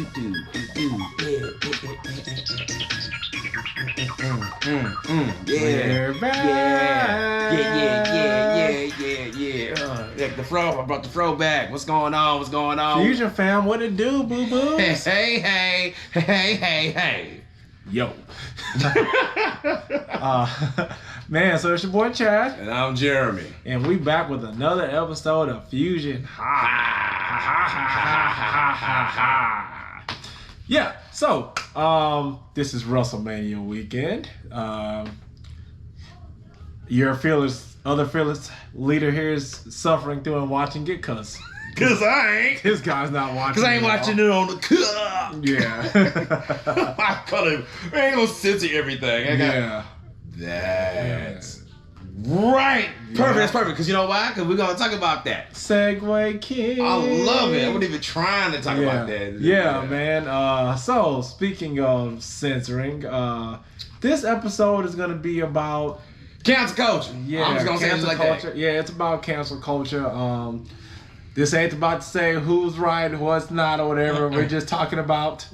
Like the fro, I brought the fro back. What's going on? Fusion fam, what it do, boo boo? Hey. Yo. Man, so it's your boy Chad. And I'm Jeremy. And we back with another episode of Fusion. Yeah, so this is WrestleMania weekend. Your other fearless leader here is suffering through and watching it Cause I ain't. This guy's not watching. Cause I ain't watching it on the Yeah. I ain't gonna censor everything. That's right. Perfect. Yeah. That's perfect. Cause you know why? Cause we're gonna talk about that. Segway King. I love it. I wasn't even trying to talk about that. Yeah, man. So speaking of censoring, this episode is gonna be about cancel culture. Yeah, I'm just gonna say it like culture. that. Yeah, it's about cancel culture. This ain't about to say who's right, what's not, or whatever. We're just talking about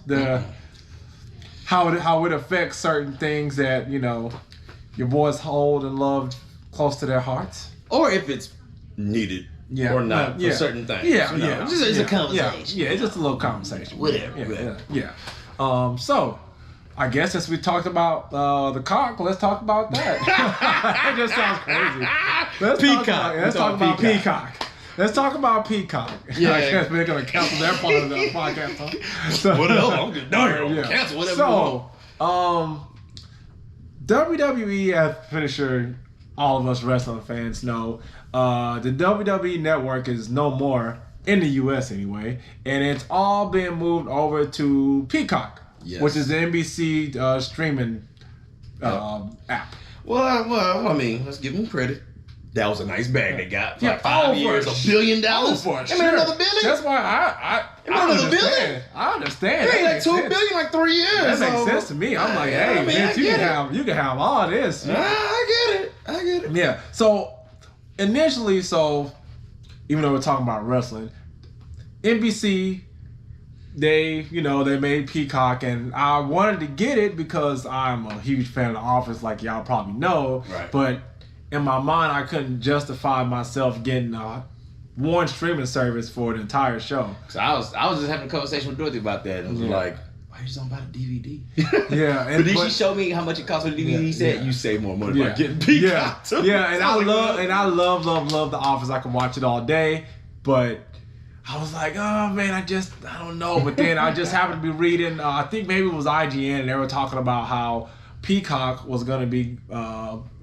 how it affects certain things that your boys hold and love close to their hearts, or if it's needed or not for certain things. Yeah, It's a conversation. Yeah, it's just a little conversation. Whatever. Yeah. So I guess since we talked about the cock, let's talk about that. It just sounds crazy. Let's talk about Peacock. Let's talk about Peacock. Yeah. I guess we're going to cancel their part of the podcast, huh? So, whatever. I'm just cancel whatever you want. WWE, as pretty sure all of us wrestling fans know, the WWE network is no more in the U.S. anyway, and it's all been moved over to Peacock, which is the NBC streaming app. Well, I mean, let's give them credit. That was a nice bag they got for 5 years, $1 billion. For sure. Another billion. That's why I another understand. billion. I understand. It ain't like $2 billion like 3 years. That makes sense to me. I'm like, hey, Vince, you can have all this. I get it. Yeah. So initially, even though we're talking about wrestling, NBC, they made Peacock, and I wanted to get it because I'm a huge fan of The Office, like y'all probably know. Right. But in my mind, I couldn't justify myself getting one streaming service for the entire show. So I was just having a conversation with Dorothy about that, and I was like, why you don't buy the DVD? Yeah. But then she showed me how much it costs for the DVD. He said, you save more money by getting Peacock. Yeah, and I love The Office. I can watch it all day, but I was like, oh man, I don't know. But then I just happened to be reading, I think maybe it was IGN, and they were talking about how Peacock was going to be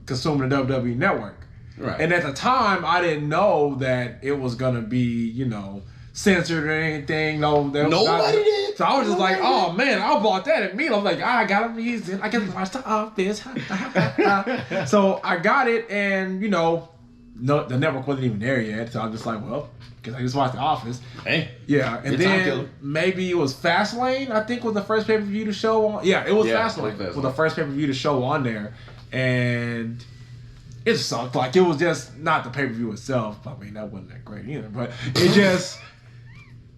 consuming the WWE network. Right. And at the time, I didn't know that it was going to be, censored or anything. Nobody did. So I was just like, oh man, I bought that at me. I was like, I got to use it. I got to watch The Office. So I got it, and the network wasn't even there yet. So I was just like, well, because I just watched The Office. Hey. Yeah, and then maybe it was Fastlane, I think, was the first pay-per-view to show on. Yeah, it was Fastlane. Was the first pay-per-view to show on there. And it sucked. Like, it was just not the pay-per-view itself. I mean, that wasn't that great either. But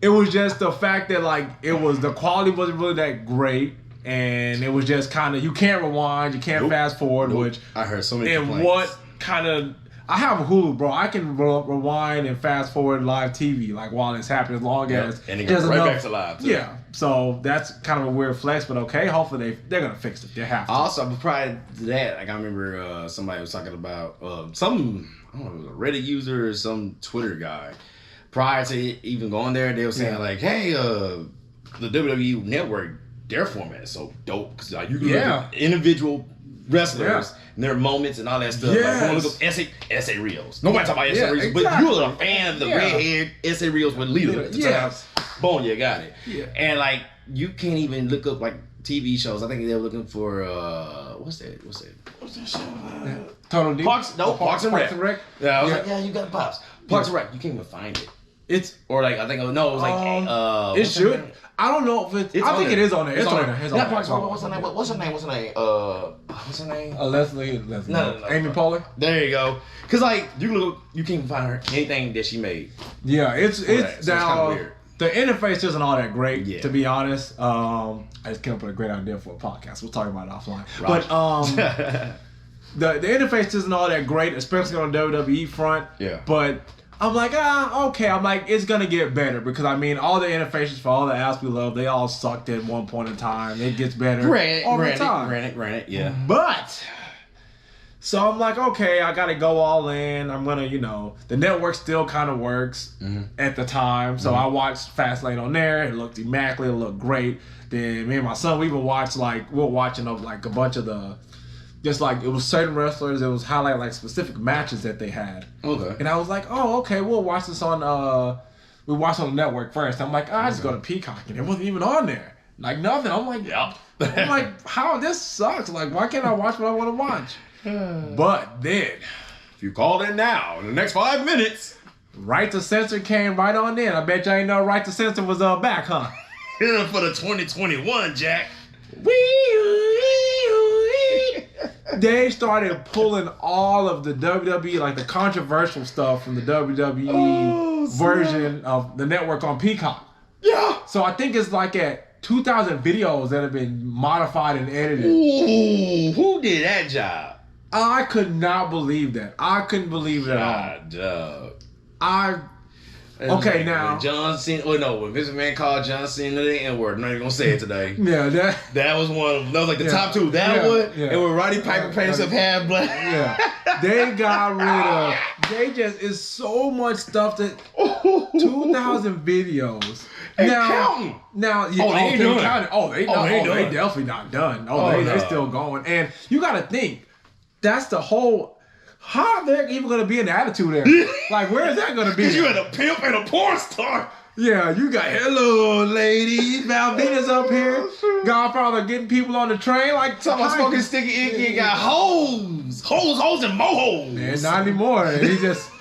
it was just the fact that, like, the quality wasn't really that great. And it was just kind of, you can't rewind, you can't fast forward, which I heard so many complaints. And what kind of, I have a Hulu, bro. I can rewind and fast forward live TV, like, while it's happening, as long as and it goes right back to live, too. Yeah. So that's kind of a weird flex, but okay. Hopefully they're gonna fix it. They have to. Also, prior to that, like, I remember somebody was talking about I don't know, it was a Reddit user or some Twitter guy. Prior to even going there, they were saying like, "Hey, the WWE Network, their format is so dope because you can look at individual wrestlers and their moments and all that stuff. Yes. Like, look up essay reels. Nobody talk about essay reels, but you're a fan of the redhead essay reels with Lita. Yes. Boom, you got it. Yeah. And like, you can't even look up like TV shows. I think they were looking for what's that show? Total Deep. Parks and Rec. Yeah, I was like, you got Parks and Rec. You can't even find it. It's or like I think it was like it should. I don't know if it's. I think it is on there. It's on there. Not Parks and Rec. What's her name? What's her name? Leslie. No. Amy Poehler. There you go. Cause like you can't even find her anything that she made. Yeah, it's so it's kind of weird. The interface isn't all that great, to be honest. I just came up with a great idea for a podcast. We'll talk about it offline. Right. But the interface isn't all that great, especially on the WWE front. Yeah. But I'm like, okay. I'm like, it's gonna get better because I mean, all the interfaces for all the apps we love, they all sucked at one point in time. It gets better over time. Granted, yeah. But. So I'm like, okay, I gotta go all in. I'm gonna, the network still kind of works at the time. So I watched Fastlane on there. It looked immaculate. It looked great. Then me and my son, we even watched we were watching a bunch of the, just like it was certain wrestlers. It was highlight like specific matches that they had. Okay. And I was like, oh, okay, we'll watch this on. We watched on the network first. I'm like, I just go to Peacock and it wasn't even on there. Like nothing. I'm like, I'm like, how this sucks. Like, why can't I watch what I want to watch? But then, if you called in now in the next 5 minutes, Right to Censor came right on in. I bet you ain't know Right to Censor was back, huh? For the 2021, Jack. They started pulling all of the WWE, like the controversial stuff from the WWE version of the network on Peacock. Yeah. So I think it's like at 2,000 videos that have been modified and edited. Ooh, who did that job? I could not believe that. I couldn't believe it at all. Okay, now. John Cena. Oh, no. When Vince McMahon called John Cena the N-word, I'm not even going to say it today. Yeah, that was one of them. That was like the top two. That one, and when Roddy Piper paints up half black. Yeah. They got rid of. It's so much stuff that. 2,000 videos. And counting. Now, they ain't doing it. They definitely not done. They still going. And you got to think. That's the whole. How are there even going to be an attitude there? Like, where is that going to be? Because you had a pimp and a porn star. Yeah, you got hello, ladies. Malvina's up here. Godfather getting people on the train. Like, talking about smoking sticky icky. Got hoes, and more hoes. Man, not anymore. You just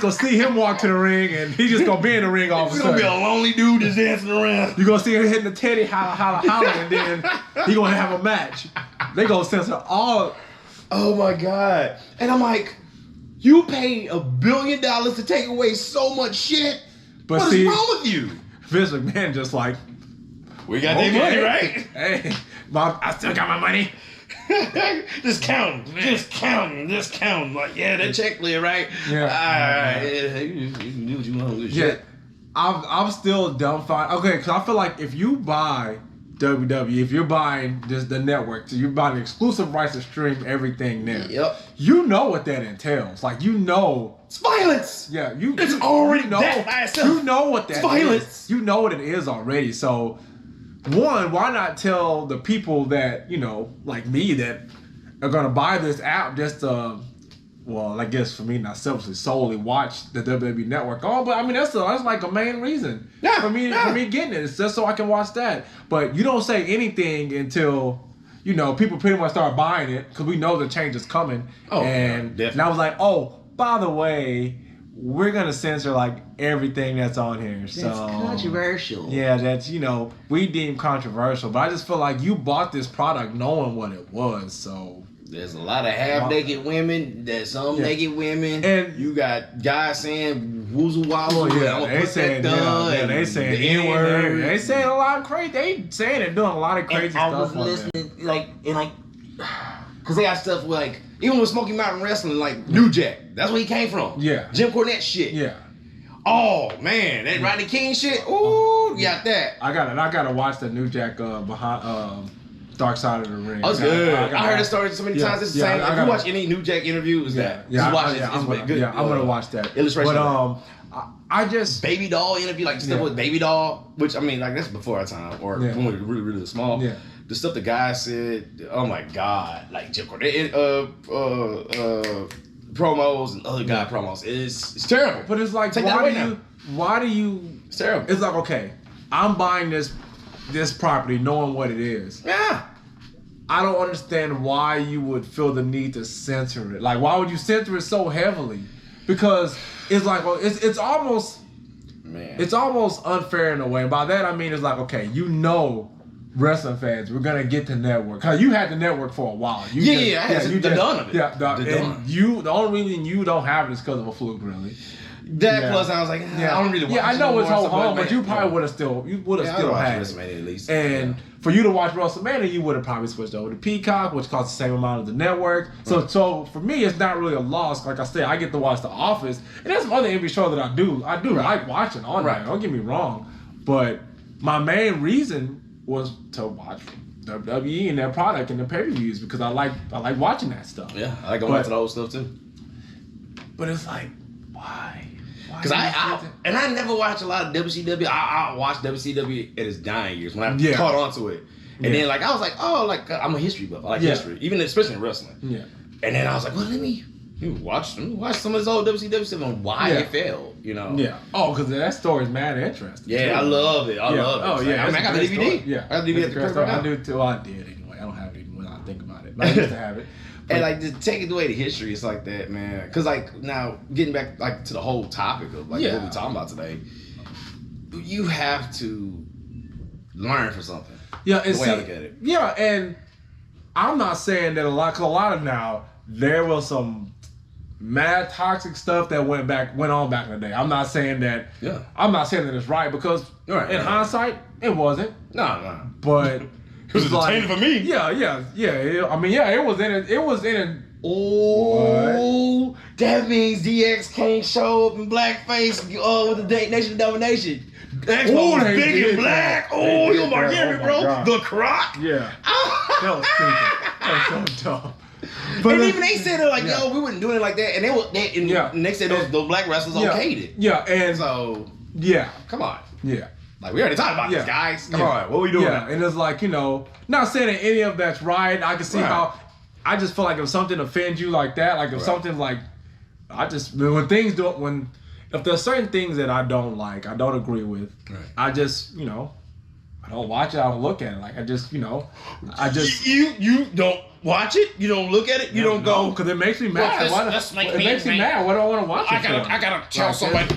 gonna see him walk to the ring, and he's just gonna be in the ring all of a sudden. He's gonna be a lonely dude just dancing around. You gonna see him hitting the teddy, holla, and then he gonna have a match. They gonna censor all. Oh my God. And I'm like, you paid $1 billion to take away so much shit. But what is wrong with you? Vince McMahon just like, we got that money, right? Hey, I still got my money. Just count. Like, yeah, that check clear, right? Yeah. All right. You can do what you want with shit. I'm still dumbfounded. Okay, because I feel like if you buy WWE, if you're buying the network, so you're buying exclusive rights to stream everything there. Yep. You know what that entails. Like, it's violence. Yeah, it's already that by itself. You know what that it's violence. You know what it is already. So, one, why not tell the people that, like me, that are gonna buy this app just to, well, I guess for me, not selfishly, solely watch the WWE Network. Oh, but I mean that's like a main reason for me getting it. It's just so I can watch that. But you don't say anything until people pretty much start buying it because we know the change is coming. Oh, and I was like, oh, by the way, we're gonna censor like everything that's on here. That's controversial. Yeah, that's we deem controversial. But I just feel like you bought this product knowing what it was, so. There's a lot of half-naked women. There's some naked women. And you got guys saying woozle wobble. They saying they saying the N-word. They saying a lot of crazy. They saying they're doing a lot of crazy stuff. I was listening, because they got stuff like even with Smoky Mountain Wrestling, like New Jack. That's where he came from. Yeah, Jim Cornette shit. Yeah. Oh man, that Rodney King shit. Ooh, you got that. I gotta watch the New Jack behind. Dark Side of the Ring. Oh, it's good. I heard it started so many times. It's the same. If you watch any New Jack interview, it's that. Just watch it. It's good. Yeah, I'm gonna watch that. Illustration. But I just Baby Doll interview, like stuff with Baby Doll, which I mean, like that's before our time, or when we were really, really small. Yeah. The stuff the guy said, oh my God, like Jim Cornette, promos and other guy promos. It's terrible. But it's like, why do you? It's terrible. It's like, okay, I'm buying this property knowing what it is. Yeah. I don't understand why you would feel the need to censor it. Like, why would you censor it so heavily? Because it's like, well, it's almost unfair in a way. And by that I mean it's like, okay, wrestling fans, we're gonna get the network. Cause you had the network for a while. You done of it. Yeah, the only reason you don't have it is because of a fluke, really. That plus I was like, I don't really watch. Yeah, I know it's whole home, but you probably would would have still had WrestleMania at least. And for you to watch WrestleMania, you would have probably switched over to Peacock, which costs the same amount as the network. So for me, it's not really a loss. Like I said, I get to watch The Office, and there's some other NBA shows that I do like watching on there. Don't get me wrong, but my main reason was to watch WWE and their product and their pay-per-views because I like watching that stuff. Yeah, I like going back to the old stuff too. But it's like, why? Because I never watch a lot of WCW. I watched WCW at its dying years when I caught on to it. And then like I was like, oh, like I'm a history buff. I like history, even especially in wrestling. Yeah. And then I was like, well, let me watch some of this old WCW stuff and why it failed. You know? Yeah. Oh, because that story is mad interesting. Yeah, I love it. I love it. Oh yeah. I got the DVD. Story. Yeah. I got the DVD at the crib right now. I do too. Well, I did anyway. I don't have it even when I think about it. But I used to have it. And like just taking away the history, it's like that, man. Because like now getting back like to the whole topic of like what we're talking about today, you have to learn from something. Yeah, the way I look at it. Yeah, and I'm not saying that a lot of now there was some mad toxic stuff that went on back in the day. I'm not saying that. Yeah. I'm not saying that it's right because in hindsight it wasn't. No. But. It was entertaining for me. Yeah. I mean, it was in it. Oh, that means DX can't show up in blackface with the Nation of Domination. Expo was big and black. Oh, you Mark Henry, bro. God. The Croc. Yeah. That was stupid. That was so dumb. But and even they said like, yo, we wouldn't do it like that. And they said those black wrestlers okayed it. Yeah, and so come on. Yeah. Like, we already talked about this, guys. Come on, what are we doing? Yeah, and it's like, not saying that any of that's right. I can see how, I just feel like if something offends you like that, like if something like, if there's certain things that I don't like, I don't agree with, I just, I don't watch it, I don't look at it. Like, I just, You don't watch it? You don't look at it? You don't go... because it makes me mad. It makes me mad. What do I want to watch it for? I gotta tell somebody,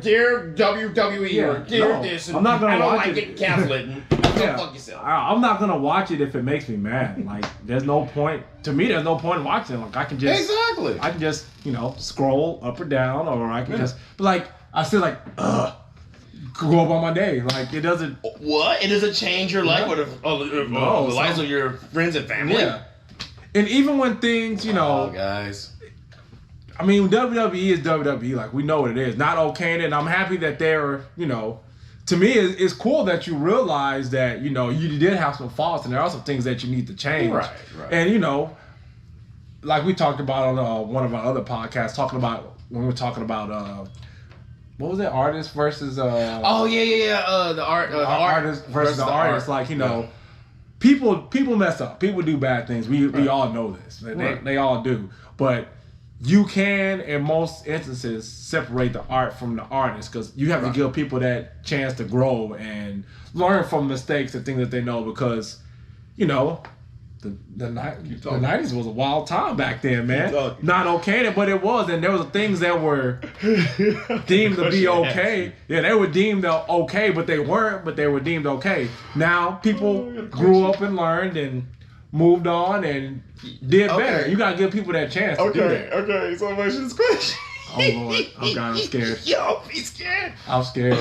dear WWE or dear this, and I'm not gonna I don't watch like it. getting canceled. Go fuck yourself. I'm not gonna watch it if it makes me mad. Like, there's no point... To me, there's no point in watching it. Like, I can just... Exactly. I can just, scroll up or down, or I can just... But, like, I still like, go about my day. Like, it doesn't... What? It doesn't change your life or the lives of your friends and family? Yeah. And even when things, Oh, guys. I mean, WWE is WWE. Like, we know what it is. Not okay, and I'm happy that they're, to me, it's cool that you realize that, you did have some faults and there are some things that you need to change. Right. And, like we talked about on one of our other podcasts, when we were talking about, what was it? Artist versus the artist versus the artist. Like, people mess up. People do bad things. We all know this. They all do. But you can, in most instances, separate the art from the artist because you have to give people that chance to grow and learn from mistakes and things that they know because, the 90s was a wild time back then, man. Not okay, but it was, and there was things that were deemed to be okay. Yeah, they were deemed okay, but they weren't, but they were deemed okay. Now, people grew up and learned and moved on and did better. You gotta give people that chance to do that. Okay, so much this question. Oh, Lord. Oh, God, I'm scared. Yo, he's scared. I'm scared.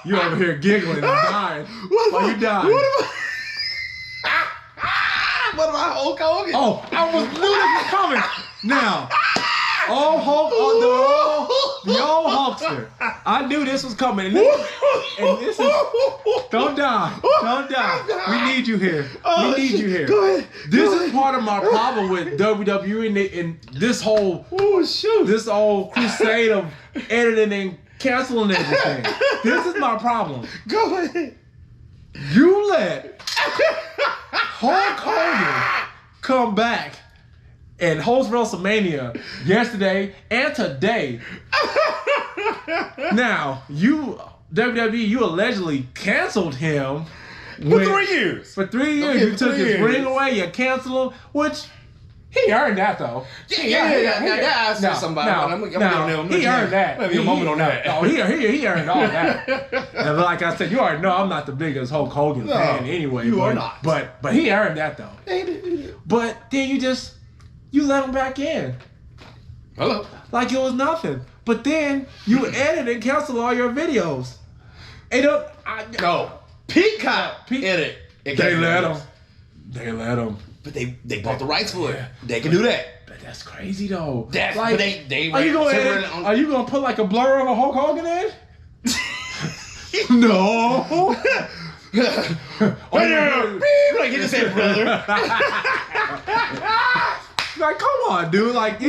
You over here giggling and dying. Why you dying? What about Hulk Hogan? Oh, I knew this was coming. Now, the old Hulkster. I knew this was coming. And this is... Don't die. We need you here. Go ahead. This is part of my problem with WWE and this whole... This whole crusade of editing and canceling everything. This is my problem. Go ahead. You let Hulk Hogan come back and host WrestleMania yesterday and today. Now, WWE, you allegedly canceled him for 3 years. For 3 years, you took his ring away, you canceled him, which he earned that though. I said somebody. I'm gonna he earned that. Let me a moment on that. Oh, he earned all that. And like I said, you already know I'm not the biggest Hulk Hogan fan anyway. You are not. But he earned that though. But then you let him back in. Hello. Like it was nothing. But then you edit and cancel all your videos. No. Peacock edit. They let them. They let them. But they bought the rights for it. They can do that. But that's crazy though. That's like, but they are you gonna put like a blur of a Hulk Hogan in? No. Like you just said, brother. Like, come on, dude. Like,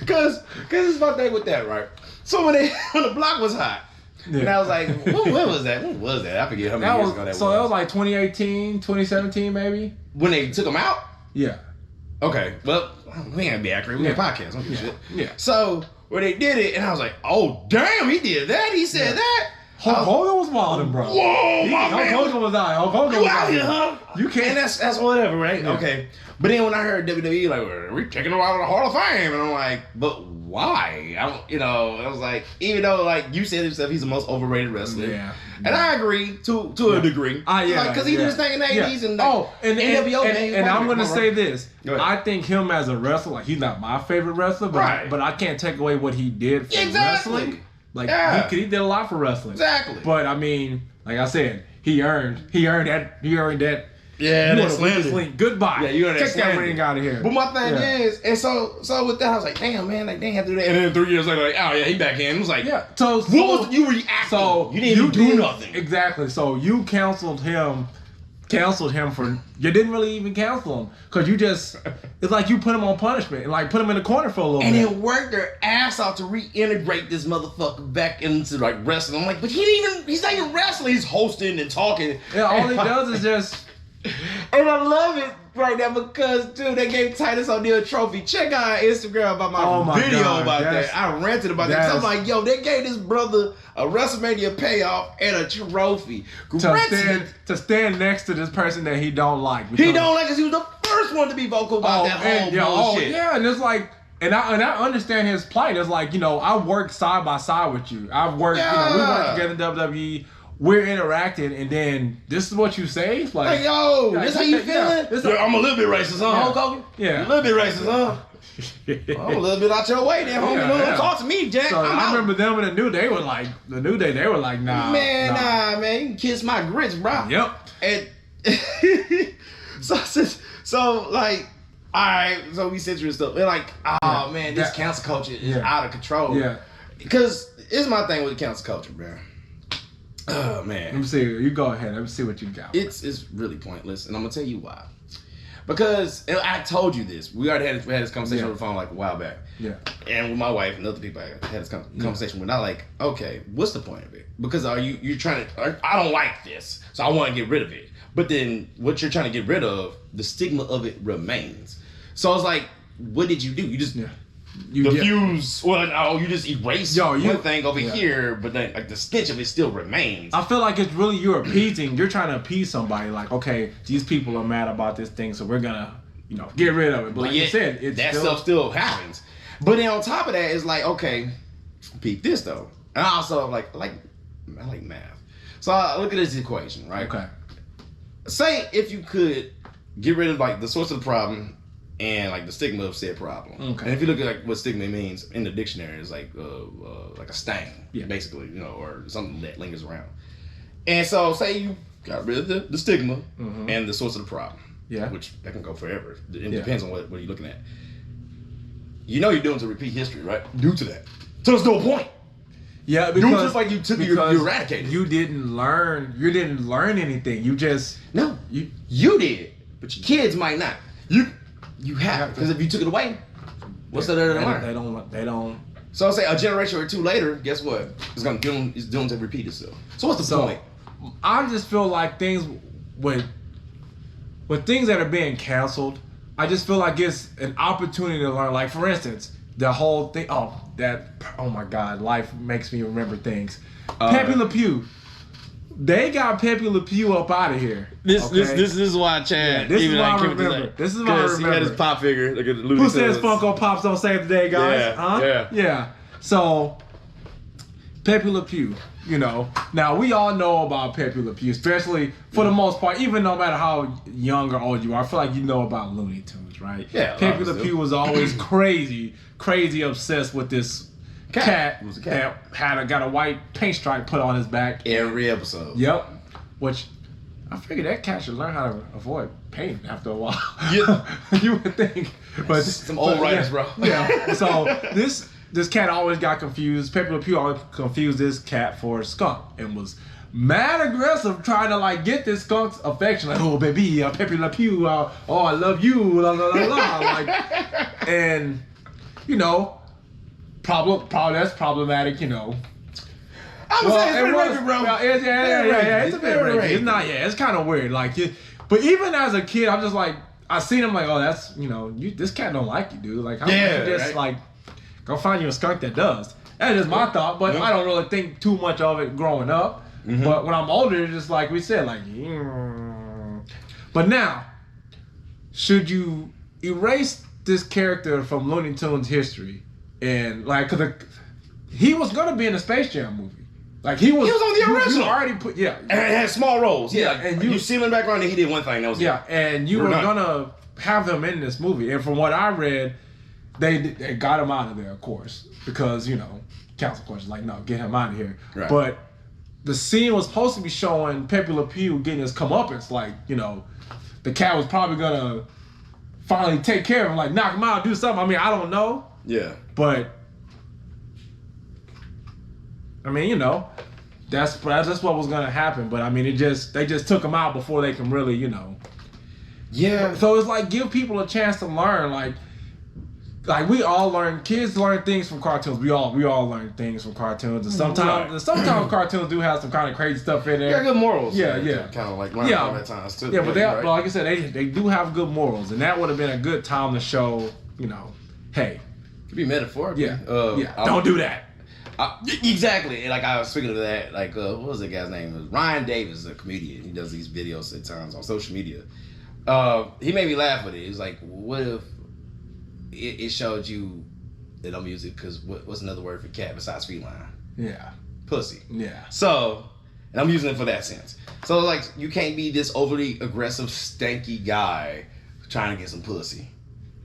cause it's my thing with that, right? So when the block was hot, and I was like, when was that? When was that? I forget how many years ago that was. So that was like 2018, 2017, maybe. When they took him out? Yeah. Okay. Well, we ain't be accurate. We got podcasts. Don't do shit. Yeah. So when they did it, and I was like, oh damn, he did that. He said that. Hulk Hogan was wilding, bro. Whoa, my Hulk Hogan was out. Hulk Hogan was out here, huh? You can't. And that's whatever, right? Yeah. Okay. But then when I heard WWE, like, we're taking him out of the Hall of Fame, and I'm like, but why? I was like, even though, like, you said yourself, he's the most overrated wrestler. Yeah. And I agree to a degree. Because he did his thing in the 80s and NWO days. And I'm going to say this. I think him as a wrestler, like, he's not my favorite wrestler, but I can't take away what he did for wrestling. Like, he did a lot for wrestling. Exactly. But, I mean, like I said, he earned that. Yeah, that's slander. Goodbye. Yeah, you earned that slander. Take that ring out of here. But my thing is, and so with that, I was like, damn, man, like, they have to do that. And then 3 years later, like, oh, yeah, he back in. It was like, So what was you reacting? So you didn't even do nothing. Exactly. So you canceled him for, you didn't really even cancel him. Because you just, it's like you put him on punishment and like put him in the corner for a little bit. And it worked their ass off to reintegrate this motherfucker back into like wrestling. I'm like, but he's not even wrestling. He's hosting and talking. Yeah, all he does is just. And I love it right now because, dude, they gave Titus O'Neil a trophy. Check out our Instagram about my video about that. I ranted about that. So I'm like, yo, they gave this brother a WrestleMania payoff and a trophy. To stand next to this person that he don't like. He don't like because he was the first one to be vocal about that whole bullshit. And it's like, and I understand his plight. It's like, I worked side by side with you. I've worked, we worked together in WWE. We're interacting, and then this is what you say? Like, hey, yo, this how you feeling? I'm a little bit racist, huh, Hulk Hogan? Yeah. A little bit racist, huh? I'm a little bit out your way there, homie. Don't talk to me, Jack. So I remember them in the New Day, they were like, nah. Man, you can kiss my grits, bro. Yep. And so like, all right, so we censor and stuff. They're like, oh man, this cancel culture is out of control. Yeah. Because it's my thing with the cancel culture, bro. Oh man. Let me see. You go ahead. Let me see what you got. It's really pointless, and I'm gonna tell you why. Because I told you this. We already had this conversation on the phone like a while back. Yeah. And with my wife and other people, I had this conversation with. Not like, okay, what's the point of it? Because you're trying to? I don't like this, so I want to get rid of it. But then what you're trying to get rid of, the stigma of it remains. So it's like, what did you do? You just diffuse. Well, no, you just erase one thing over here, but then like the stench of it still remains. I feel like it's really you're trying to appease somebody. Like, okay, these people are mad about this thing, so we're gonna, get rid of it. But like you said, that stuff still happens. But then on top of that, it's like, okay, peep this though. And I also I like math. So I look at this equation, right? Okay. Say if you could get rid of like the source of the problem and like the stigma of said problem. Okay. And if you look at like what stigma means in the dictionary, it's like a stain, basically, or something that lingers around. And so say you got rid of the stigma and the source of the problem. Yeah. Which that can go forever. It depends on what you're looking at. You're doing to repeat history, right? Due to that. So there's no point. Yeah, because just like you eradicated. You didn't learn anything. You just you did, but your kids might not. You have, because if you took it away, what's there to learn? They don't. So I'll say a generation or two later, guess what? It's doomed to repeat itself. So what's the point? I just feel like things with things that are being canceled, I just feel like it's an opportunity to learn. Like for instance, the whole thing. Oh my God, life makes me remember things. Pepe Le Pew. They got Pepe Le Pew up out of here. This is why Chad. This is why I remember. This is why I remember. He had his pop figure. Look at Who says Funko Pops don't save the day, guys? Yeah. Yeah. So Pepe Le Pew, you know. Now, we all know about Pepe Le Pew, especially for the most part, even no matter how young or old you are. I feel like you know about Looney Tunes, right? Yeah. Pepe Le Pew was always crazy obsessed with this cat that got a white paint stripe put on his back. Every episode. Yep. Which, I figured that cat should learn how to avoid pain after a while. Yeah. You would think. But some old writers, bro. Yeah. So this cat always got confused. Pepe Le Pew always confused this cat for a skunk and was mad aggressive trying to like get this skunk's affection. Like, oh baby, Pepe Le Pew, oh I love you, la la la la. Like, and you know, that's problematic, you know. I would say it's pretty rapey, bro. Yeah, it's a bit rapey. It's not, it's kind of weird. Like, but even as a kid, I'm just like, I seen him like, oh, that's, you know, this cat don't like you, dude. Like, how can you just like go find you a skunk that does? That's just my thought, but I don't really think too much of it growing up. Mm-hmm. But when I'm older, it's just like we said, like, But now, should you erase this character from Looney Tunes history and like, cause he was gonna be in the Space Jam movie. Like he was on the original. You already put and it had small roles. Yeah, and you see him in the background and he did one thing. That was and you were gonna have him in this movie. And from what I read, they got him out of there, of course, because you know, cancel culture. Like, no, get him out of here. Right. But the scene was supposed to be showing Pepe Le Pew getting his comeuppance. Like, you know, the cat was probably gonna finally take care of him, like knock him out, do something. I mean, I don't know. Yeah. But I mean, you know, that's what was gonna happen. But I mean, they just took him out before they can really, you know. Yeah. So it's like give people a chance to learn. Like we all learn. Kids learn things from cartoons. We all learn things from cartoons. And sometimes cartoons do have some kind of crazy stuff in there. Yeah, good morals. Yeah. Kind of like learn from at times too. Yeah, but but like I said, they do have good morals, and that would have been a good time to show, you know, hey, it could be metaphorical. Yeah. Don't do that. Exactly. Like I was speaking of that, like what was that guy's name? It was Ryan Davis, a comedian. He does these videos at times on social media. He made me laugh with it. He was like, what if it showed you that I'm using, because what's another word for cat besides feline? Yeah. Pussy. Yeah. So, and I'm using it for that sense. So like you can't be this overly aggressive, stanky guy trying to get some pussy.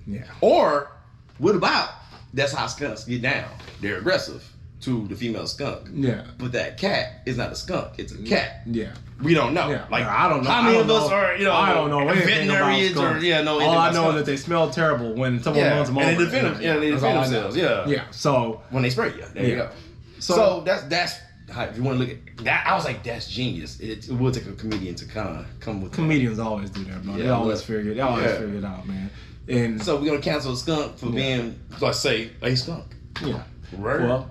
Yeah. Or what about that's how skunks get down? They're aggressive to the female skunk. Yeah. But that cat is not a skunk. It's a cat. Yeah. We don't know. Yeah. Like I don't know. How many of us are, you know, I don't know anything about skunks. All I know is that they smell terrible when someone runs them over. And they defend themselves. Yeah. Yeah. So when they spray you, there you go. So that's how, if you want to look at that, I was like, that's genius. It will take a comedian to kind of come with comedians always do that, bro. They always figure it out, man. And so we're gonna cancel a skunk for being, let's say, a skunk. Yeah. Right. Well,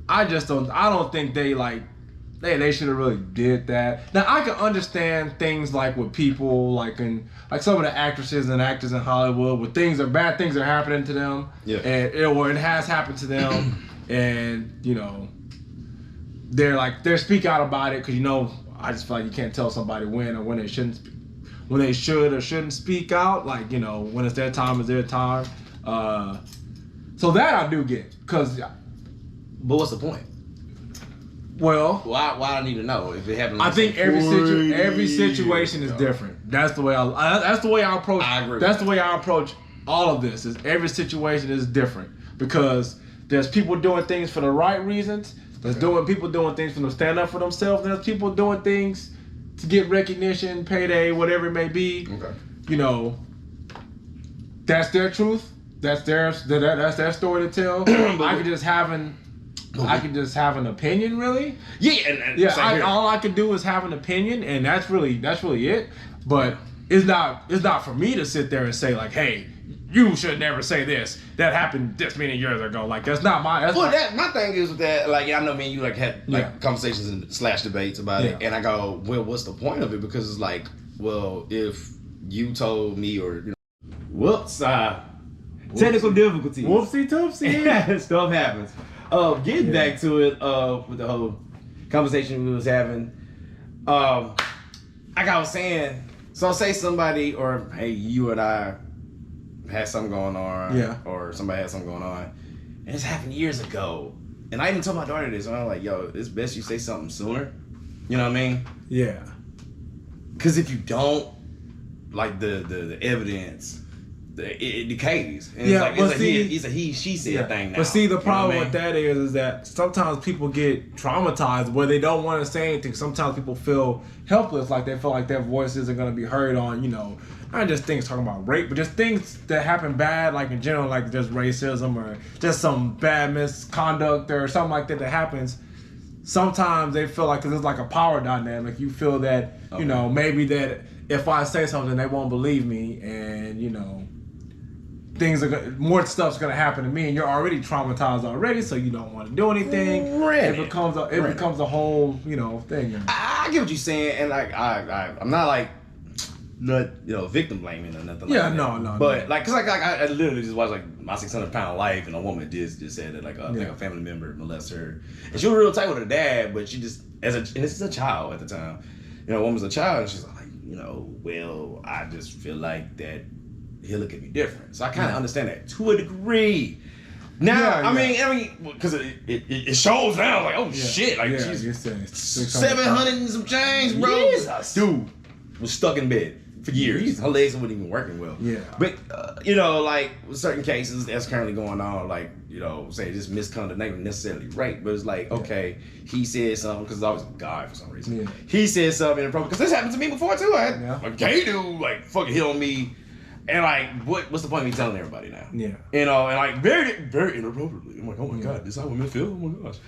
I don't think they should have really did that. Now I can understand things like with people like some of the actresses and actors in Hollywood where bad things are happening to them. Yeah. And it has happened to them, and you know, they're speak out about it because you know I just feel like you can't tell somebody when they shouldn't. When they should or shouldn't speak out, like, you know, when it's their time, it's their time. So that I do get, because... But what's the point? Well... Why I need to know if it happened? I think every situation is different. That's the way I approach... I agree. That's the way I approach all of this, is every situation is different. Because there's people doing things for the right reasons. There's people doing things to stand up for themselves. And there's people doing things to get recognition, payday, whatever it may be. Okay. You know, that's their truth. That's their story to tell. I could just have an opinion, really. Yeah, all I can do is have an opinion, and that's really it. But it's not for me to sit there and say like, hey, you should never say this. That happened this many years ago. Like that's not my. My thing is with that. Like I know me and you like had like conversations and / debates about it, and I go, well, what's the point of it? Because it's like, well, if you told me or you know, whoops, technical difficulties. Whoopsie toopsie. Stuff happens. Getting back to it, with the whole conversation we was having, like I was saying, so say somebody or hey, you and I had something going on, or somebody had something going on, and this happened years ago, and I even told my daughter this, and I'm like, yo, it's best you say something sooner. You know what I mean? Yeah. Because if you don't, like the evidence, it decays. And yeah, it's a he, she said thing now. But see, the problem with that is that sometimes people get traumatized where they don't want to say anything. Sometimes people feel helpless, like they feel like their voice isn't going to be heard on, not just things talking about rape, but just things that happen bad, like in general, like just racism or just some bad misconduct or something like that happens. Sometimes they feel like, because it's like a power dynamic, you feel that, maybe that if I say something, they won't believe me, and, more stuff's gonna happen to me, and you're already traumatized already, so you don't want to do anything. It becomes a whole, thing. I get what you're saying, and like I'm not like victim blaming or nothing. Yeah, like that. no. But like, cause I literally just watched like My 600 Pound Life, and a woman just said that like I think a family member molested her, and she was real tight with her dad, but she just and this is a child at the time, a woman was a child, and she's like, well, I just feel like that he'll look at me different. So I kind of understand that to a degree. Now, I mean, because it shows now, like, shit, like, she's 700 and some change, bro. Jesus. Dude was stuck in bed for years. Her legs weren't even working well. Yeah. But, like, with certain cases that's currently going on, like, say just misconduct, not even necessarily rape, but it's like, okay, he said something, because it's always a guy for some reason. Yeah. He said something inappropriate, because this happened to me before, too. I had a gay dude, like, fucking hit on me. And like, what's the point of me telling everybody now? Yeah. And like very, very inappropriately. I'm like, oh my God, this is how women feel? Oh my gosh.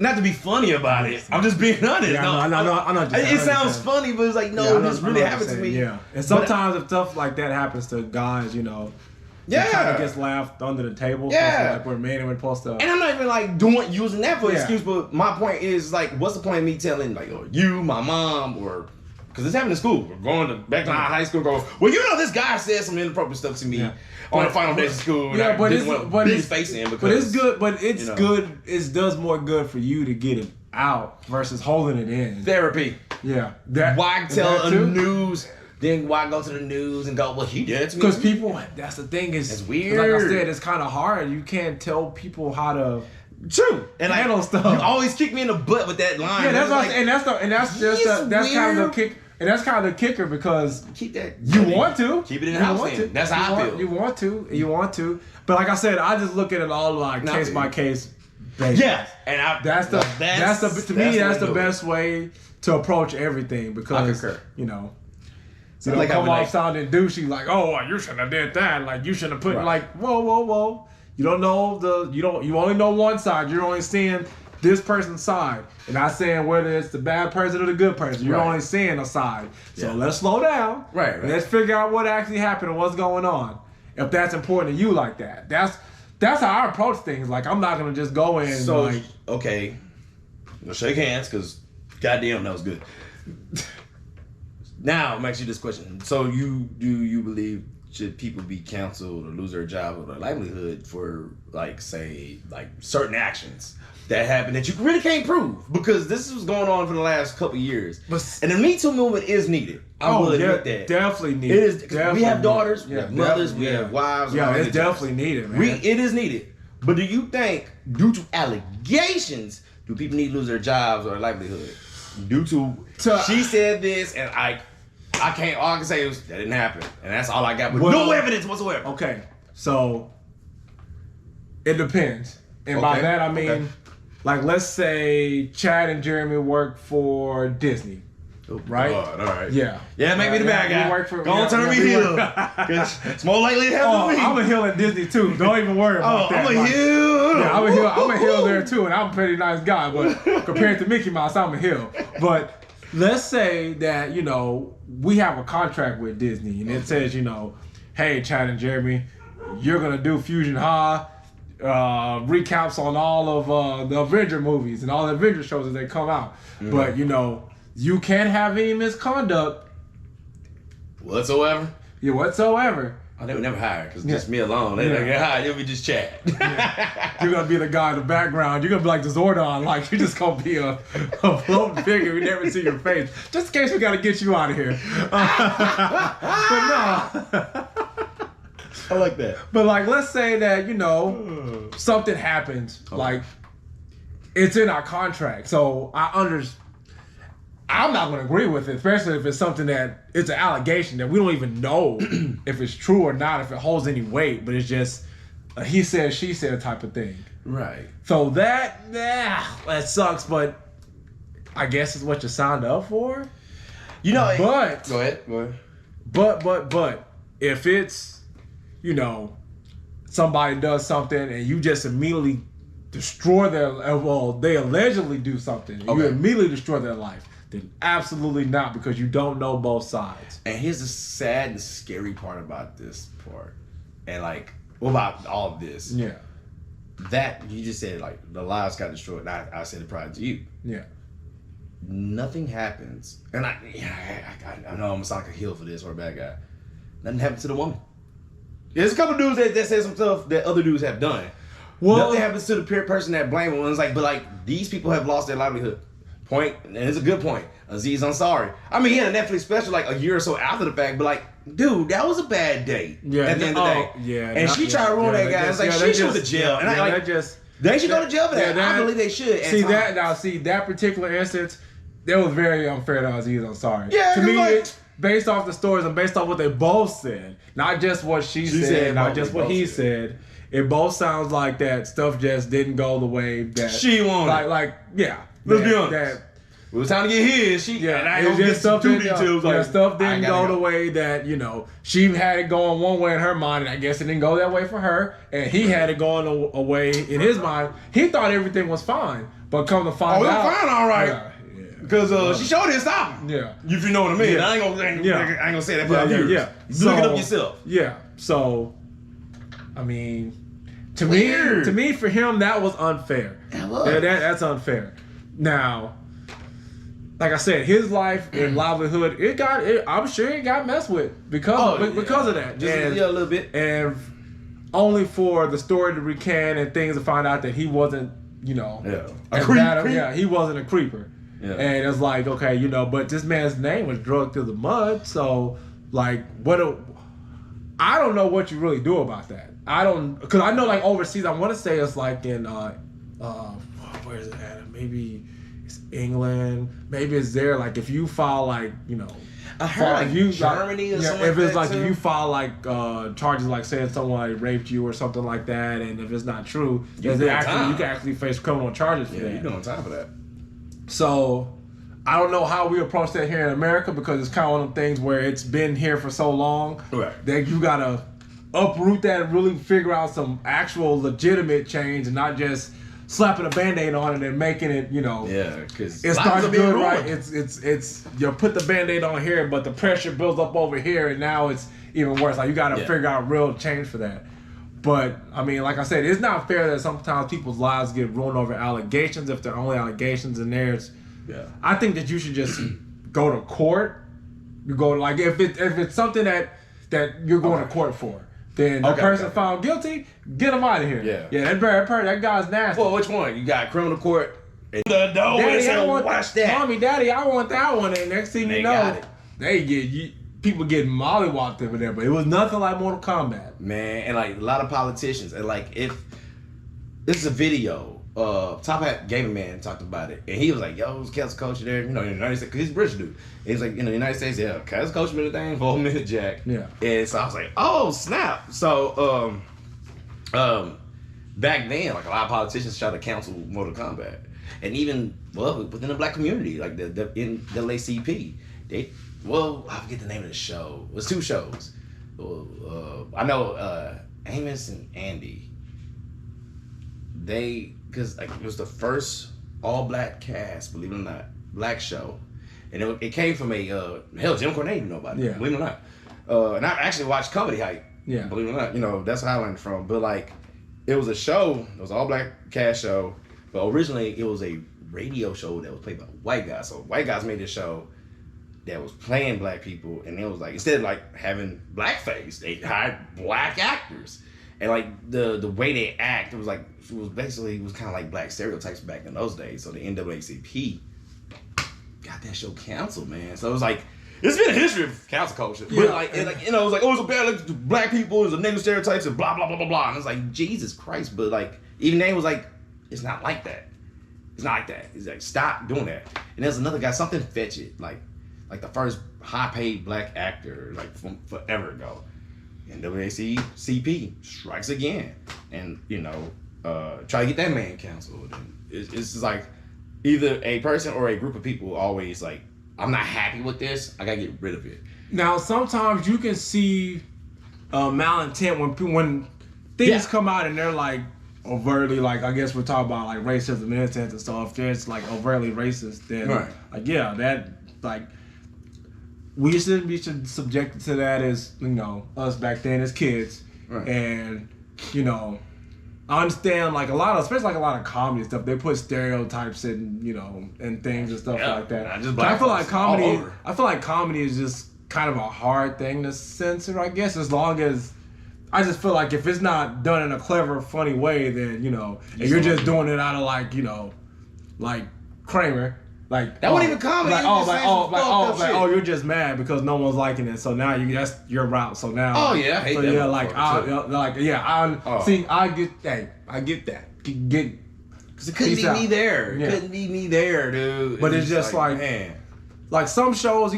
Not to be funny about it. I'm just being honest. Yeah, I'm not just it sounds funny, but it's like, no, this really happened to me. Yeah. And sometimes if stuff like that happens to guys, it kind of gets laughed under the table. Yeah. Like where men and women supposed to. And I'm not even like using that for an excuse, but my point is like, what's the point of me telling like, you, my mom, or because this happened in school. We're going back to high school. Well, this guy said some inappropriate stuff to me on the final days of school. Yeah, but didn't want to beat his face in because. But it's good. But it's good. It does more good for you to get it out versus holding it in. Therapy. Yeah. Why tell a news? Then why go to the news and go, well, he did it to me? Because people. That's the thing. It's weird. Like I said, it's kind of hard. You can't tell people how to. True, and handle stuff. You always kick me in the butt with that line. Yeah, that's what that's kind of the kick. And that's kind of the kicker because keep that. You want to keep it in the house. That's how I feel. You want to. But like I said, I just look at it all like case by case basis. Yeah, and that's the best way to approach everything because I concur. You don't come off sounding douchey like, oh, you shouldn't have did that. Like you shouldn't have put like, whoa. You don't know you only know one side. You're only seeing this person's side. And not saying whether it's the bad person or the good person. You're only seeing a side. So let's slow down. Right. Let's figure out what actually happened and what's going on. If that's important to you like that. That's how I approach things. Like I'm not gonna just go in. So okay, we'll shake hands because goddamn that was good. Now I'm asking you this question. So do you believe should people be canceled or lose their job or their livelihood for like say like certain actions that happen that you really can't prove? Because this was going on for the last couple of years. And the Me Too movement is needed. I will admit that. Definitely needed. It is. We have daughters, we have mothers, we have wives. Yeah, it's definitely needed, man. It is needed. But do you think, due to allegations, do people need to lose their jobs or their livelihood? Due to she said this, and I can't. All I can say is that didn't happen, and that's all I got. But no evidence whatsoever. Okay, so it depends, and by that I mean, like let's say Chad and Jeremy work for Disney. Right? God, all right. Yeah. Yeah, make me the bad guy. Go on, turn me heel. It's more likely to happen to me. I'm a heel at Disney too. Don't even worry about that. I'm a heel. Yeah, I'm a heel there too, and I'm a pretty nice guy. But compared to Mickey Mouse, I'm a heel. But let's say that, we have a contract with Disney, and it says, hey, Chad and Jeremy, you're going to do Fusion Ha, recaps on all of the Avenger movies and all the Avenger shows as they come out. Mm-hmm. But, you can't have any misconduct. Whatsoever? Yeah, whatsoever. Oh, they would never hire because just me alone. They don't get hired. You'll be just Chad. You're going to be the guy in the background. You're going to be like the Zordon. Like, you're just going to be a floating figure. We never see your face. Just in case we got to get you out of here. But no. I like that. But, like, let's say that, something happens. Like, it's in our contract. So I'm not going to agree with it, especially if it's something that it's an allegation that we don't even know if it's true or not, if it holds any weight, but it's just a he said, she said type of thing. Right. So that sucks, but I guess it's what you signed up for. You know, but go ahead. But if it's, you know, somebody does something and you just immediately destroy they allegedly do something, and you immediately destroy their life, then absolutely not, because you don't know both sides. And here's the sad and scary part about this part, and like, what about all of this? Yeah. That you just said, like, the lives got destroyed. And I said it probably to you. Yeah. Nothing happens, and I know I'm gonna sound like a heel for this or a bad guy. Nothing happens to the woman. There's a couple dudes that say some stuff that other dudes have done. Well, nothing happens to the person that blame them. It's like, but like, these people have lost their livelihood. Point, and it's a good point. Aziz Ansari. I mean, he had a Netflix special like a year or so after the fact, but like, dude, that was a bad date. Yeah. At the end of the day. Yeah. And she tried to ruin that guy. It's like, she should go to jail. And they should go to jail for that. I believe they should. See that particular instance, that was very unfair to Aziz Ansari. Yeah. To me, based off the stories and based off what they both said, not just what she said, not just what he said. It both sounds like that stuff just didn't go the way that she wanted. Let's be honest. It was time to get his. Stuff didn't go the way that, you know, she had it going one way in her mind, and I guess it didn't go that way for her, and he had it going a way in his mind. He thought everything was fine, but come to find out, it was fine, all right. Because she showed it stop. Yeah. If you know what I mean. Yeah. I ain't gonna say that for our viewers. Yeah. Look it up yourself. Yeah. So, I mean, to me, for him, that was unfair. That's unfair. Now, like I said, his life and livelihood, I'm sure it got messed with because of that. A little bit. And only for the story to recant and things to find out that he wasn't, you know, he wasn't a creeper. Yeah. And it's like, okay, you know, but this man's name was drugged through the mud, so like, I don't know what you really do about that. Because I know like overseas, I want to say it's like in where is it at? Maybe it's England. Maybe it's there. Like if you file like, you know, I heard like Germany or something. If it's like if you file like charges like saying someone like raped you or something like that, and if it's not true, you can actually face criminal charges for that. You're doing time for that. So I don't know how we approach that here in America, because it's kind of one of them things where it's been here for so long that you gotta uproot that and really figure out some actual legitimate change, and not just slapping a Band-Aid on it and making it, you know. Yeah, because it starts good, right? It's you put the Band-Aid on here, but the pressure builds up over here, and now it's even worse. Like you gotta figure out real change for that. But, I mean, like I said, it's not fair that sometimes people's lives get ruined over allegations, if they're only allegations, and I think that you should just go to court. You go to, like, if it's something that you're going to court for, then the person found guilty, get him out of here. Yeah, that guy's nasty. Well, which one? You got criminal court. Daddy, I want that. Mommy, Daddy, I want that one. And next thing you know, they get people getting mollywopped over there, but it was nothing like Mortal Kombat. Man, and like a lot of politicians, and like if this is a video, Top Hat Gaming Man talked about it, and he was like, "Yo, it was cancel culture there, you know, in the United States, because he's a British dude." And he's like, in the United States, cancel culture been a thing for a minute, Jack. Yeah. And so I was like, "Oh snap!" So back then, like a lot of politicians tried to cancel Mortal Kombat, and even within the black community, like the NAACP, I forget the name of the show. It was 2 shows. I know Amos and Andy. Because like, it was the first all-black cast, believe it or not, black show. And it came from Jim Cornette, you know about it, believe it or not. And I actually watched Comedy Hype, believe it or not. You know, that's how I learned from. But like, it was a show, it was an all-black cast show, but originally it was a radio show that was played by white guys. So white guys made this show that was playing black people, and it was like, instead of like having blackface, they hired black actors, and like the way they act, it was kind of like black stereotypes back in those days. So the NAACP got that show canceled, man. So it was like, it's been a history of cancel culture, but it was like, oh, it's a bad look to black people, it's a negative stereotypes, and blah blah blah blah blah. And it's like, Jesus Christ, but like even they was like, it's not like that. It's not like that. He's like, stop doing that. And there's another guy, something fetch it, like the first high-paid black actor, like from forever ago. And NAACP strikes again, and try to get that man canceled. And it's just like either a person or a group of people always like, I'm not happy with this. I gotta get rid of it. Now, sometimes you can see malintent when things come out and they're like overtly, like, I guess we're talking about like racism intent and stuff. There's like overtly racist, then like that like we shouldn't be subjected to that as us back then as kids, and I understand like especially a lot of comedy stuff. They put stereotypes in and things and stuff like that. I feel like comedy is just kind of a hard thing to censor, I guess, as long as I just feel like if it's not done in a clever, funny way, then and you're just doing it out of like Kramer, like that wasn't even comedy. You're just mad because no one's liking it, so now that's your route. So now, I hate that. I get that. Because it couldn't be me there. It couldn't be me there, dude. But it's just like man, like some shows,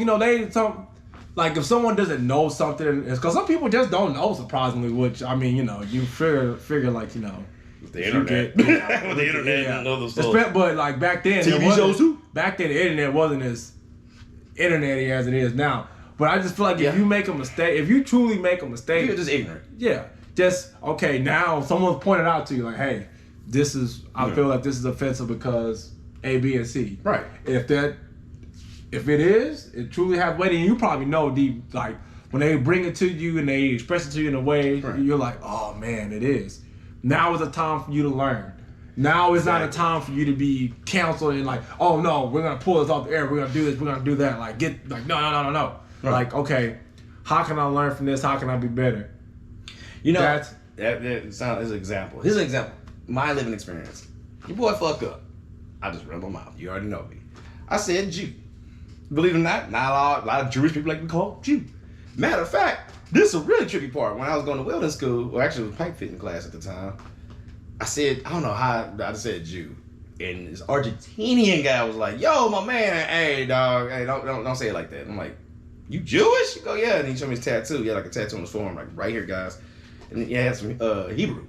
like if someone doesn't know something, it's because some people just don't know, surprisingly. Which I mean, you figure like with the internet, with the internet, and other stuff. But like back then, TV shows too. Back then, the internet wasn't as internety as it is now. But I just feel like if you make a mistake, if you truly make a mistake, you're just ignorant. Yeah, just okay. Now someone's pointed out to you like, hey, this is. I feel like this is offensive because A, B, and C. Right. If it is, it truly has weight, and you probably know like when they bring it to you and they express it to you in a way, you're like, oh man, it is. Now is a time for you to learn. Now is not a time for you to be counseled and like, oh no, we're gonna pull this off the air, we're gonna do this, we're gonna do that. Like no. Right. Like, okay, how can I learn from this? How can I be better? That sounds as an example. Here's an example. My living experience. Your boy fuck up. I just run my mouth. You already know me. I said Jew. Believe it or not, not a lot of Jewish people like to be called Jew. Matter of fact, this is a really tricky part. When I was going to welding school, or actually it was pipe fitting class at the time, I said, I don't know how, I just said Jew. And this Argentinian guy was like, yo, my man, hey, dog, hey, don't say it like that. I'm like, you Jewish? He go, yeah. And he showed me his tattoo. He had like a tattoo on his forearm, like right here, guys. And he had some Hebrew.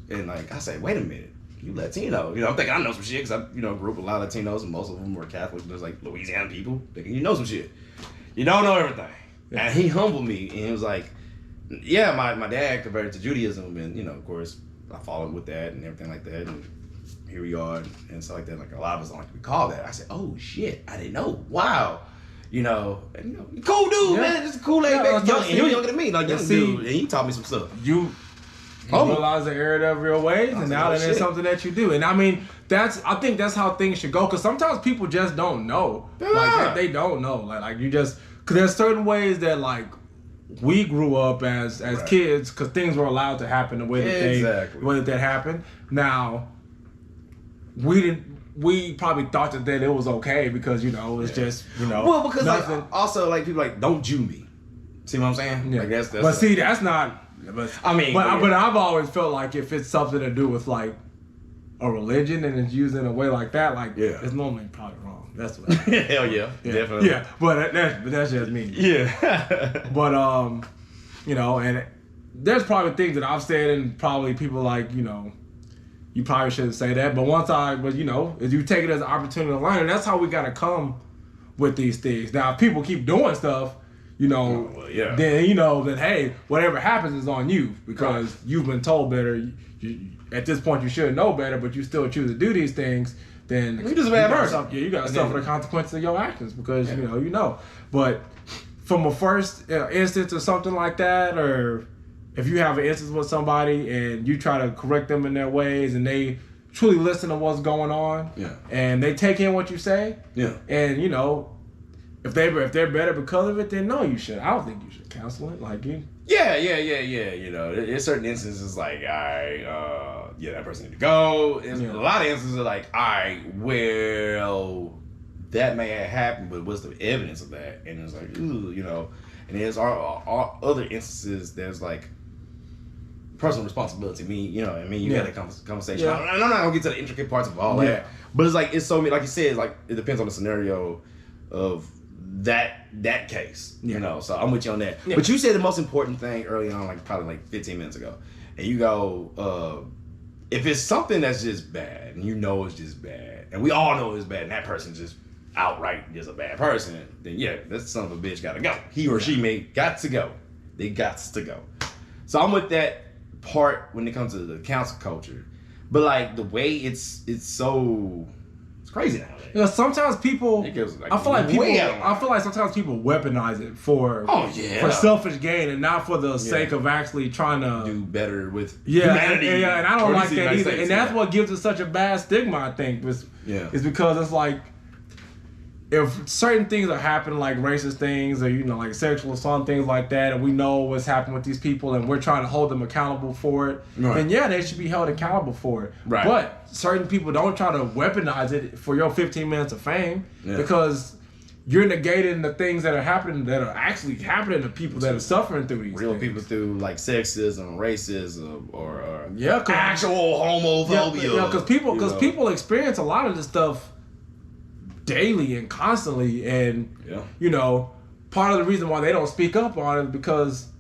And like, I said, wait a minute. You Latino. I'm thinking I know some shit because I, grew up with a lot of Latinos and most of them were Catholic. There's like Louisiana people. Thinking you know some shit. You don't know everything. Yeah. And he humbled me and he was like, yeah, my dad converted to Judaism and, of course, I followed with that and everything like that. And here we are and stuff like that. Like a lot of us don't like to be called that. I said, oh shit, I didn't know. Wow. Cool dude, man. Just a cool ass back. He was younger than me, like young dude. And he taught me some stuff. You realize the error of your ways, and now that it's something that you do. And I mean, I think that's how things should go. Because sometimes people just don't know. Like they don't know. Like you just, because there's certain ways that like we grew up as kids, because things were allowed to happen the way that that happened. Now we probably thought that it was okay because it's just Well, because nothing. Like, also like people like don't Jew me. See what I'm saying? Yeah. Like that's but see, that's not. But I've always felt like if it's something to do with like a religion and it's used in a way like that, like it's normally probably wrong. That's what. Hell yeah, definitely. Yeah, but that's just me. Yeah. But and there's probably things that I've said and probably people like you probably shouldn't say that. But if you take it as an opportunity to learn, and that's how we gotta come with these things. Now, if people keep doing stuff. Then that hey, whatever happens is on you because you've been told better. At this point, you should know better, but you still choose to do these things. Then you just a bad person. You got to suffer the consequences of your actions because you know. But from a first instance or something like that, or if you have an instance with somebody and you try to correct them in their ways and they truly listen to what's going on, and they take in what you say, and if they're better because of it, then no, you should. I don't think you should cancel it. Like you. Yeah. There's certain instances like, all right, that person need to go. A lot of instances are like, all right, well, that may have happened, but what's the evidence of that? And it's like, ooh, And there's our other instances. There's like, personal responsibility. You had a conversation. Yeah. I'm not gonna get to the intricate parts of all that, but it's like it's so like you said, it's like it depends on the scenario of that case. So I'm with you on that. Yeah. But you said the most important thing early on, like probably like 15 minutes ago, and you go, if it's something that's just bad, and it's just bad, and we all know it's bad, and that person's just outright just a bad person, then that son of a bitch gotta go. He or she got to go. They got to go. So I'm with that part when it comes to the cancel culture, but like the way it's crazy nowadays. Sometimes people, I feel like sometimes people weaponize it for selfish gain and not for the sake of actually trying to do better with humanity. And I don't like that either. And that's what gives it such a bad stigma, I think, is because it's like, if certain things are happening, like racist things or like sexual assault, things like that, and we know what's happened with these people, and we're trying to hold them accountable for it, then they should be held accountable for it. Right. But certain people don't try to weaponize it for your 15 minutes of fame because you're negating the things that are happening that are actually happening to people that are suffering through these real things. People through like sexism, racism, or actual homophobia. Because people experience a lot of this stuff daily and constantly, and part of the reason why they don't speak up on it is because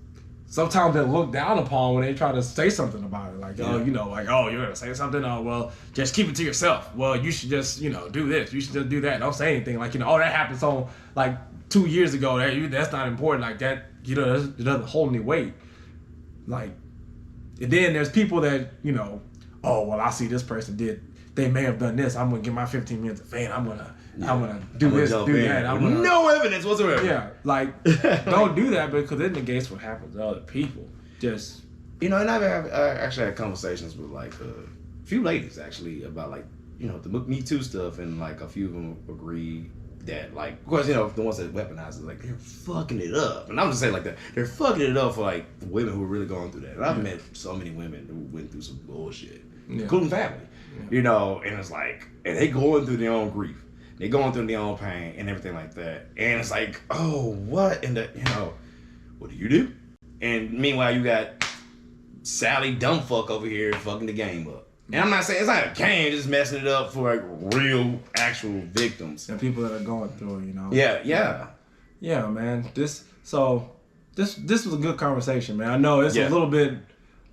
sometimes they're looked down upon when they try to say something about it, like you're gonna say something, well, just keep it to yourself, well, you should just do this, you should just do that, don't say anything, like that happened so like 2 years ago, that's not important, like that, it doesn't hold any weight, like, and then there's people that I see this person they may have done this, I'm gonna get my 15 minutes of fame, I'm gonna do this, do that. No evidence whatsoever. Yeah, like, don't do that because it negates what happens to other people. Just... and I've actually had conversations with, like, a few ladies, actually, about, like, the Me Too stuff, and, like, a few of them agree that, like, of course, the ones that weaponize it, like, they're fucking it up. And I'm just saying like that. They're fucking it up for, like, the women who are really going through that. And I've met so many women who went through some bullshit, including family, and it's like, and they going through their own grief. They're going through their own pain and everything like that. And it's like, oh, what? And what do you do? And meanwhile, you got Sally Dumbfuck over here fucking the game up. And I'm not saying it's not a game, just messing it up for like real, actual victims. And people that are going through it, Yeah, man. This was a good conversation, man. I know it's a little bit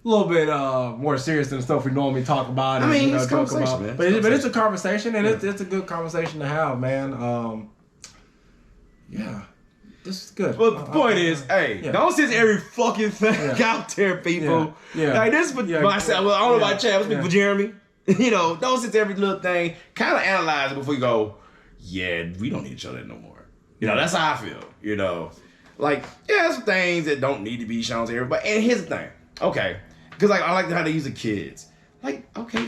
more serious than the stuff we normally talk about. And, it's joke about, man. But it's a conversation, and it's a good conversation to have, man. This is good. But the point is, don't send every fucking thing out there, people. Like this, myself. Well, I don't know about Chad. I speak for Jeremy. Don't send every little thing. Kind of analyze it before you go. Yeah, we don't need each other no more. That's how I feel. Like some things that don't need to be shown to everybody. And here's the thing. Okay. Because like I like how they use the kids. Like, okay,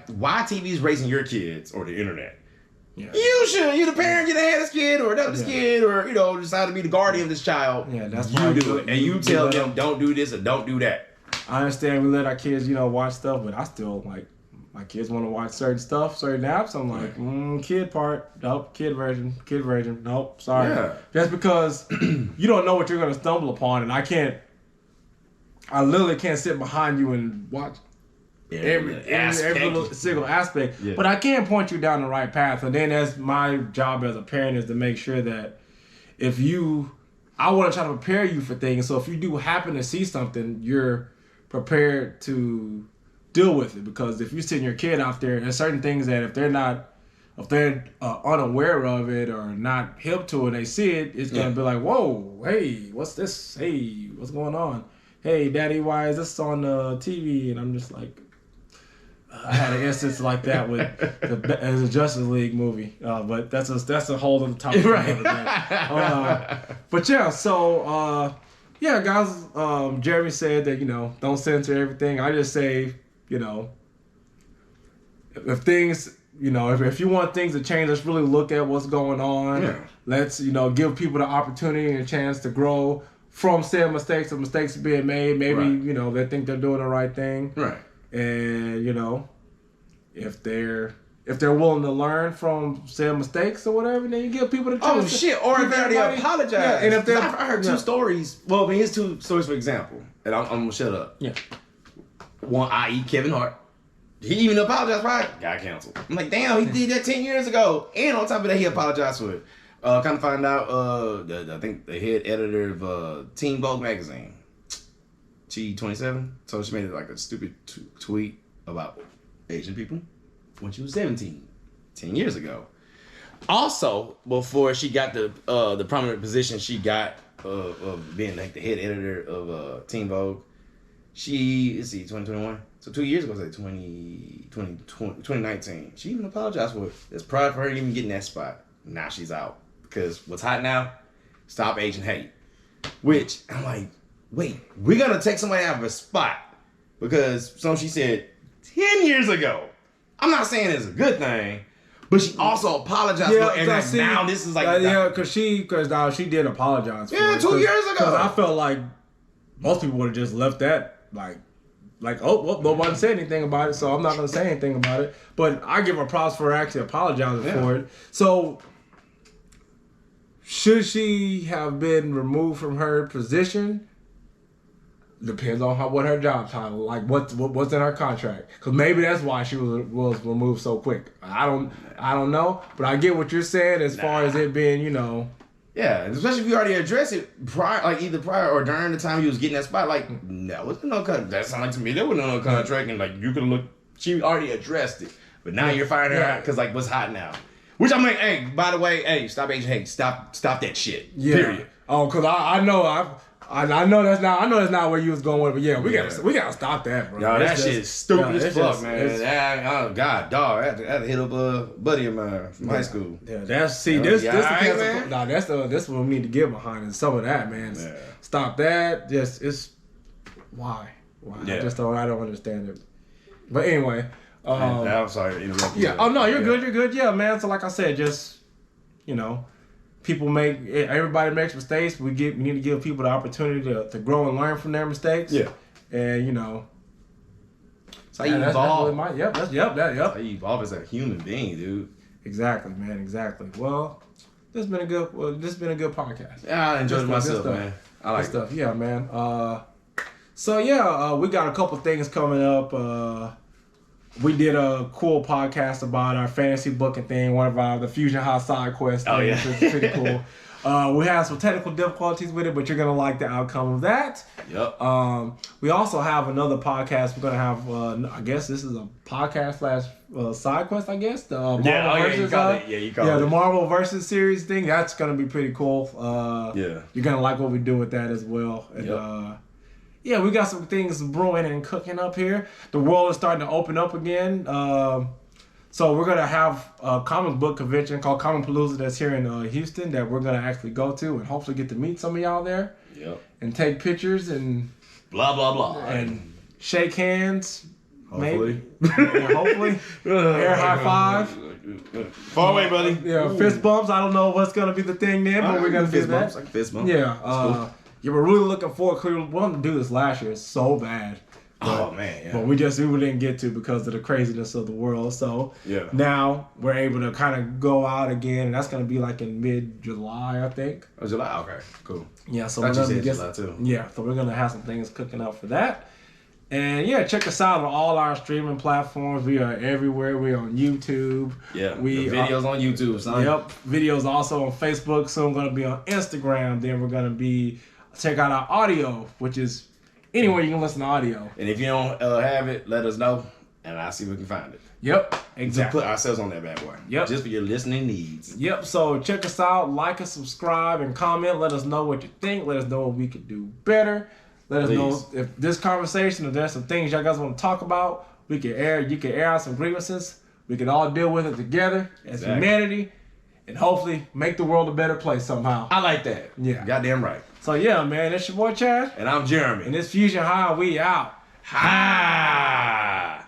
why TV's raising your kids or the internet? Yeah. You should. You the parent, you had this kid or this kid or decide to be the guardian of this child. Yeah, that's why you do it. And you tell them don't do this or don't do that. I understand we let our kids, watch stuff, but I still like my kids want to watch certain stuff, certain apps. I'm like, kid part, nope, kid version, nope, sorry. Yeah. Just because you don't know what you're gonna stumble upon, and I literally can't sit behind you and watch every little single aspect. Yeah. But I can point you down the right path. And then that's my job as a parent, is to make sure that I want to try to prepare you for things. So if you do happen to see something, you're prepared to deal with it. Because if you're sitting your kid out there, there's certain things that if they're unaware of it or not hip to it, they see it, it's going to be like, whoa, hey, what's this? Hey, what's going on? Hey, Daddy, why is this on the TV? And I'm just like, I had an instance like that with the Justice League movie, but that's a whole other topic. Right. But yeah, so guys, Jeremy said that don't censor everything. I just say if things if you want things to change, let's really look at what's going on. Yeah. Let's give people the opportunity and a chance to grow from said mistakes or mistakes being made. Maybe, they think they're doing the right thing. Right. And, if they're willing to learn from said mistakes or whatever, then you give people the chance. Oh, shit. Or if they already apologize. Yeah, and if I heard two stories. Well, here's two stories, for example. And I'm going to shut up. Yeah. One, i.e. Kevin Hart. He even apologized for it. Got canceled. I'm like, damn, he did that 10 years ago. And on top of that, he apologized for it. Kind of find out, I think the head editor of Teen Vogue magazine, T27, so she made like a stupid tweet about Asian people when she was 17, 10 years ago. Also, before she got the prominent position she got of being like the head editor of Teen Vogue, let's see, 2021. So 2 years ago, like 2019. She even apologized for it. It's pride for her even getting that spot. Now she's out. Because what's hot now? Stop Asian hate. Which, I'm like, wait, we're going to take somebody out of a spot. Because she said 10 years ago. I'm not saying it's a good thing. But she also apologized for it. And now this is like... because she did apologize for it. Yeah, 2 years ago. Because I felt like most people would have just left that like, oh, well, nobody said anything about it, so I'm not going to say anything about it. But I give her props for actually apologizing for it. So, should she have been removed from her position? Depends on what her job title, like what's in her contract. Because maybe that's why she was removed so quick. I don't know, but I get what you're saying as far as it being, Yeah, especially if you already addressed it either prior or during the time you was getting that spot. Like, that was no contract. That sounded like to me there was no contract, and like you could look. She already addressed it, but now you're firing her out because like what's hot now? Which I'm like, hey, by the way, hey, stop Asian hate, stop that shit. Yeah. Period. Oh, because I know that's not where you was going with, but yeah, we gotta stop that, bro. Yo, that shit is stupid as fuck, man. Oh God, dog, I had to hit up a buddy of mine from high school. Yeah, this what we need to get behind is some of that, man. Yeah. Stop that. It's why? Yeah. I don't understand it. But anyway, I'm sorry to interrupt you. Yeah. Oh no, you're good. Yeah, man. So like I said, just everybody makes mistakes. We need to give people the opportunity to grow and learn from their mistakes. Yeah. And that's how you evolve. That's how you evolve as a human being, dude. Exactly, man. Exactly. Well, this has been a good podcast. Yeah, I enjoyed myself, man. I like stuff. Yeah, man. We got a couple things coming up. We did a cool podcast about our fantasy booking thing, one of the Fusion High side quests. Oh, yeah. Which is pretty cool. We have some technical difficulties with it, but you're going to like the outcome of that. Yep. We also have another podcast. We're going to have, I guess this is a podcast / side quest, I guess. The the Marvel versus series thing. That's going to be pretty cool. You're going to like what we do with that as well. And, we got some things brewing and cooking up here. The world is starting to open up again. So we're going to have a comic book convention called Comic Palooza that's here in Houston that we're going to actually go to and hopefully get to meet some of y'all there. Yep. And take pictures and... blah, blah, blah. And shake hands. Hopefully. Maybe. Hopefully. Air high five. Far away, buddy. Yeah, fist bumps. I don't know what's going to be the thing then, but we're going to do that. Bumps, like fist bumps. Yeah. Cool. We're really looking forward. We wanted to do this last year so bad. Oh man, yeah. But we didn't get to because of the craziness of the world. So now we're able to kind of go out again, and that's going to be like in mid-July, I think. Oh, July? Okay, cool. Yeah, so we're going to get July too. Yeah, so we're going to have some things cooking up for that. And check us out on all our streaming platforms. We are everywhere. We're on YouTube. Yeah, the videos on YouTube, son. Yep, videos also on Facebook. Soon going to be on Instagram. Then we're going to check out our audio, which is anywhere you can listen to audio. And if you don't have it, let us know, and I'll see if we can find it. Yep, exactly. To put ourselves on that bad boy. Yep. Just for your listening needs. Yep, so check us out, like and subscribe, and comment. Let us know what you think. Let us know what we could do better. Let us know if this conversation, if there's some things y'all guys want to talk about, you can air out some grievances. We can all deal with it together as humanity, and hopefully make the world a better place somehow. I like that. Yeah. Goddamn right. So man, it's your boy Chad. And I'm Jeremy. And this Fusion High, we out. High.